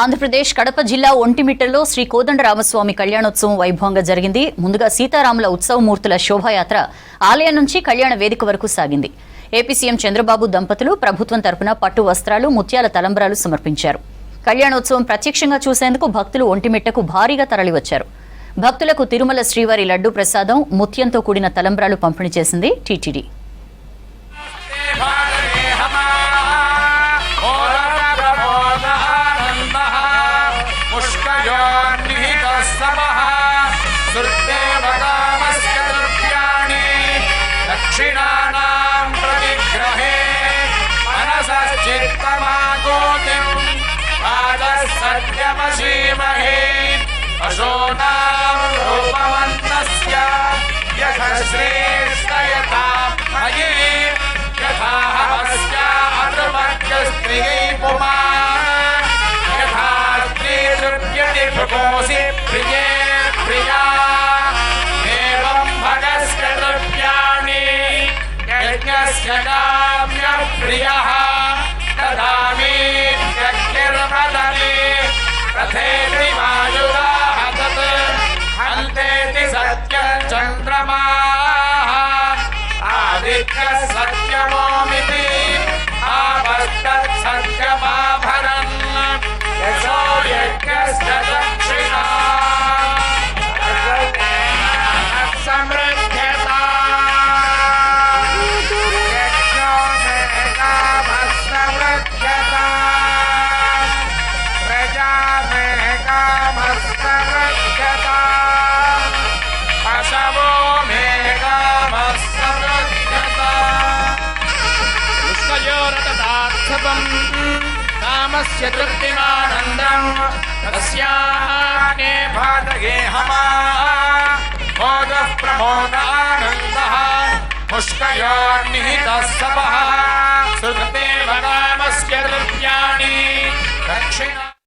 ఆంధ్రప్రదేశ్ కడప జిల్లా ఒంటిమిట్టలో శ్రీ కోదండరామస్వామి కళ్యాణోత్సవం వైభవంగా జరిగింది. ముందుగా సీతారాముల ఉత్సవమూర్తుల శోభాయాత్ర ఆలయం నుంచి కళ్యాణ వేదిక వరకు సాగింది. ఏపీ సీఎం చంద్రబాబు దంపతులు ప్రభుత్వం తరపున పట్టు వస్త్రాలు, ముత్యాల తలంబ్రాలు సమర్పించారు. కళ్యాణోత్సవం ప్రత్యక్షంగా చూసేందుకు భక్తులు ఒంటిమిట్టకు భారీగా తరలివచ్చారు. భక్తులకు తిరుమల శ్రీవారి లడ్డూ ప్రసాదం, ముత్యంతో కూడిన తలంబ్రాలు పంపిణీ చేసింది టీటీడీ. दक्षिणानां प्रतिग्रहे मनसश्चित्तमागोतिं राजसत्यमशीमहे पशूनां रूपवन्तस्य यशश्रेष्ठयता मयि यथा हवस्यानुमर्यस्त्रियै पुमा यथा स्त्रीतृप्यति भृगोऽसि प्रिये प्रिया प्रियः ददामि व्यक्तिर्वदति रथेति वायुराहतत् हन्तेति सत्यचन्द्रमाः आदित्यः सत्यमोमिति आवस्तत् सत्यमाभरन् यशो यज्ञश्च दक्षिणा समृद्ध्यता कामस्य तृप्तिमानन्दं तस्याने भातये हमा मोदः प्रमोदानन्दः मुष्कयोर्निहितः सपः श्रुतेव कामस्य द्रव्याणि दक्षिणा।